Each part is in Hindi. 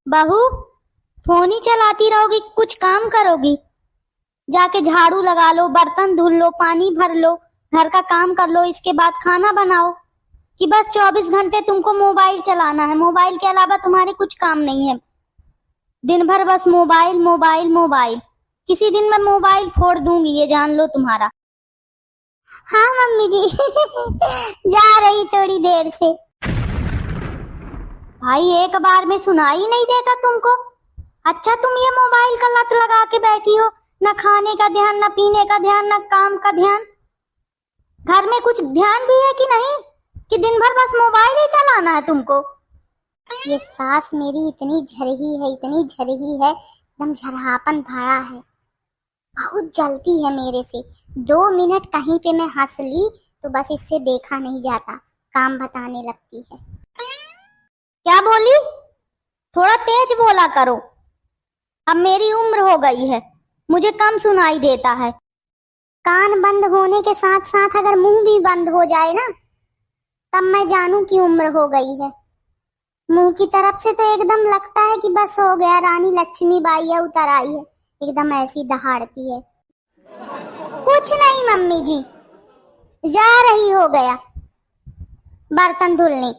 बहू, फोन ही चलाती रहोगी, कुछ काम करोगी? जाके झाड़ू लगा लो, बर्तन धुल लो, पानी भर लो, घर का काम कर लो, इसके बाद खाना बनाओ। कि बस 24 घंटे तुमको मोबाइल चलाना है, मोबाइल के अलावा तुम्हारे कुछ काम नहीं है। दिन भर बस मोबाइल मोबाइल मोबाइल। किसी दिन मैं मोबाइल फोड़ दूंगी, ये जान लो तुम्हारा। हाँ मम्मी जी। जा रही थोड़ी देर से। भाई एक बार में सुनाई नहीं देता तुमको? अच्छा तुम ये मोबाइल का लत लगा के बैठी हो, न खाने का ध्यान, न पीने का ध्यान, न काम का ध्यान। घर में कुछ ध्यान भी है कि नहीं, कि दिन भर बस मोबाइल ही चलाना है तुमको? ये सास मेरी इतनी झरही है, इतनी झरही है, एकदम झरहापन भरा है। बहुत जलती है मेरे से। 2 मिनट कहीं पे मैं हंस ली तो बस इससे देखा नहीं जाता, काम बताने लगती है। क्या बोली? थोड़ा तेज बोला करो, अब मेरी उम्र हो गई है, मुझे कम सुनाई देता है। कान बंद होने के साथ साथ अगर मुंह भी बंद हो जाए ना, तब मैं जानूं कि उम्र हो गई है। मुंह की तरफ से तो एकदम लगता है कि बस हो गया, रानी लक्ष्मीबाई है, उतर आई है, एकदम ऐसी दहाड़ती है। कुछ नहीं मम्मी जी, जा रही हो गया बर्तन धुलने।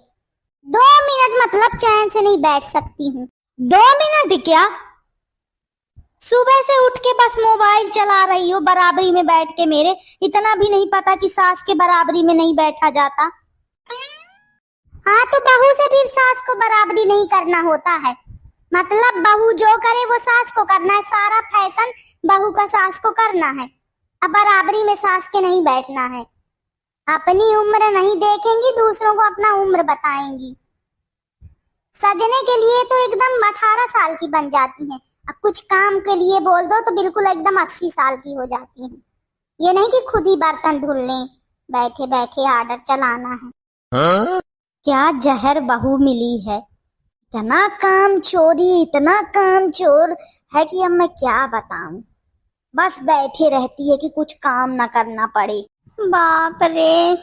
2 मिनट मतलब चैन से नहीं बैठ सकती हूँ। 2 मिनट क्या? सुबह से उठ के बस मोबाइल चला रही हो बराबरी में बैठ के मेरे। इतना भी नहीं पता कि सास के बराबरी में नहीं बैठा जाता? हाँ तो बहू से भी सास को बराबरी नहीं करना होता है। मतलब बहू जो करे वो सास को करना है, सारा फैशन बहू का सास को करना है। अब बराबरी में सास के नहीं बैठना है। अपनी उम्र नहीं देखेंगी, दूसरों को अपना उम्र बताएंगी। सजने के लिए तो एकदम 18 साल की बन जाती हैं, अब कुछ काम के लिए बोल दो तो बिल्कुल एकदम 80 साल की हो जाती हैं। ये नहीं कि खुद ही बर्तन धुल लें, बैठे बैठे आर्डर चलाना है। क्या जहर बहू मिली है, इतना काम चोरी, इतना काम चोर है कि अब मैं क्या बताऊं। बस बैठे रहती है कि कुछ काम ना करना पड़े। बाप रे,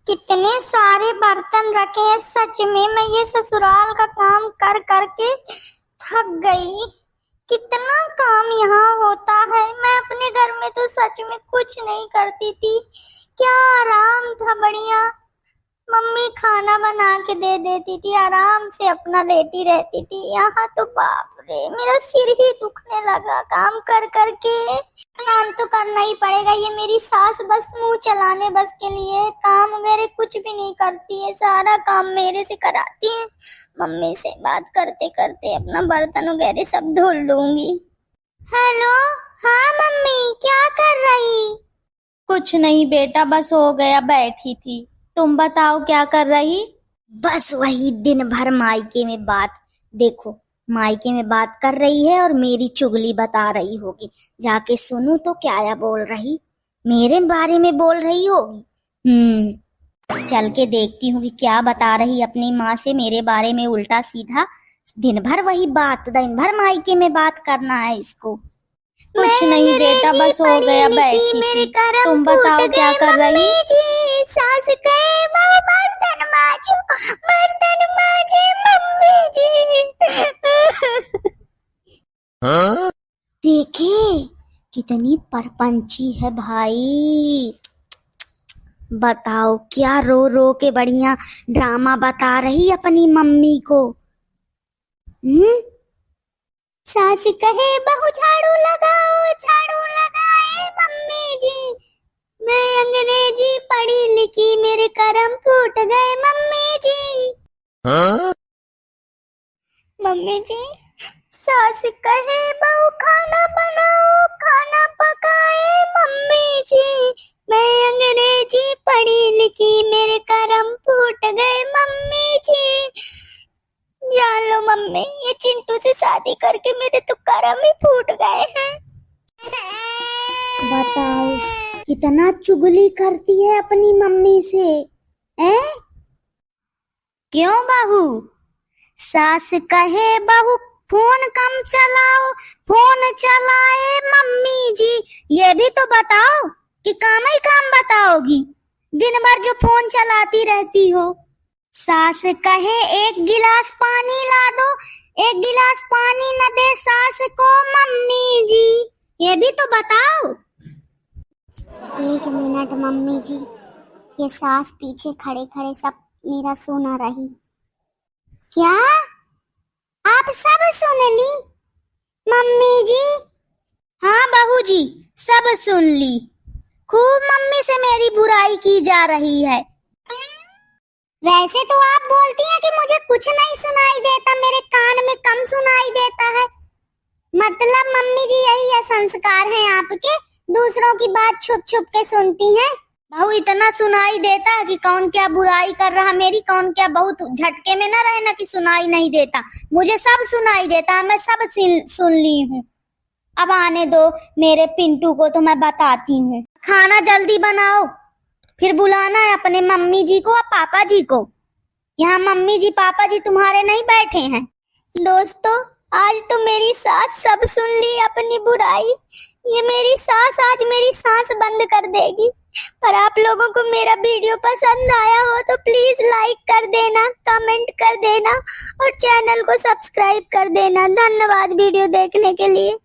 कितने सारे बर्तन रखे हैं। सच में मैं ये ससुराल का काम कर करके थक गई। कितना काम यहाँ होता है। मैं अपने घर में तो सच में कुछ नहीं करती थी, क्या आराम था, बढ़िया। मम्मी खाना बना के दे देती थी, आराम से अपना लेटी रहती थी। यहाँ तो बाप रे, मेरा सिर ही दुखने लगा काम कर करके। काम तो करना ही पड़ेगा। ये मेरी सास बस मुंह चलाने बस के लिए, काम वगैरह कुछ भी नहीं करती है, सारा काम मेरे से कराती है। मम्मी से बात करते करते अपना बर्तन वगैरह सब धुल लूंगी। हेलो, हाँ मम्मी, क्या कर रही? कुछ नहीं बेटा, बस हो गया, बैठी थी। तुम बताओ क्या कर रही? बस वही दिन भर मायके में बात। देखो, मायके में बात कर रही है और मेरी चुगली बता रही होगी। जाके सुनूं तो क्या बोल रही, मेरे बारे में बोल रही होगी। चल के देखती हूँ कि क्या बता रही अपनी माँ से मेरे बारे में उल्टा सीधा। दिन भर वही बात, दिन भर मायके में बात करना है इसको। कुछ नहीं बेटा, बस हो गया, बैठी थी। तुम बताओ क्या कर रही? सास कहे बहू बर्तन मांजो, बर्तन मांजे मम्मी जी। देखे कितनी परपंची है भाई। बताओ क्या रो रो के बढ़िया ड्रामा बता रही अपनी मम्मी को। सास कहे बहू झाड़ू लगाओ, झाड़ू लगाए मम्मी जी। मैं अंग्रेजी पढ़ी लिखी, मेरे कर्म फूट गए मम्मी जी। मम्मी जी, सास कहे बहू खाना बनाओ, खाना पकाए मम्मी जी। मैं अंग्रेजी पढ़ी लिखी, मेरे कर्म फूट गए मम्मी जी। जान लो मम्मी, ये चिंटू से शादी करके मेरे तो कर्म ही फूट गए हैं। बताओ कितना चुगली करती है अपनी मम्मी से, हैं? क्यों बहू? सास कहे बहू फोन कम चलाओ, फोन चलाए मम्मी जी। ये भी तो बताओ कि काम ही काम बताओगी, दिन भर जो फोन चलाती रहती हो। सास कहे एक गिलास पानी ला दो, एक गिलास पानी न दे सास को मम्मी जी, ये भी तो बताओ। 1 मिनट मम्मी जी, ये सास पीछे खड़े खड़े सब मेरा सुना रही। क्या आप सब सुन ली मम्मी जी? हाँ बहू जी, सब सुन ली। खूब मम्मी से मेरी बुराई की जा रही है। वैसे तो आप बोलती हैं कि मुझे कुछ नहीं सुनाई देता, मेरे कान में कम सुनाई देता है। मतलब मम्मी जी यही है संस्कार हैं आपके, दूसरों की बात छुप छुप के सुनती हैं। बहू इतना सुनाई देता है कि कौन क्या बुराई कर रहा मेरी, कौन क्या, बहुत झटके में ना रहना कि सुनाई नहीं देता। मुझे सब सुनाई देता है, मैं सब सुन ली हूँ। अब आने दो मेरे पिंटू को तो मैं बताती हूँ। खाना जल्दी बनाओ, फिर बुलाना है अपने मम्मी जी को और पापा जी को। यहाँ मम्मी जी पापा जी तुम्हारे नहीं बैठे हैं। दोस्तों आज तो मेरी सास सब सुन ली अपनी बुराई। ये मेरी सास आज मेरी सांस बंद कर देगी। पर आप लोगों को मेरा वीडियो पसंद आया हो तो प्लीज लाइक कर देना, कमेंट कर देना और चैनल को सब्सक्राइब कर देना। धन्यवाद वीडियो देखने के लिए।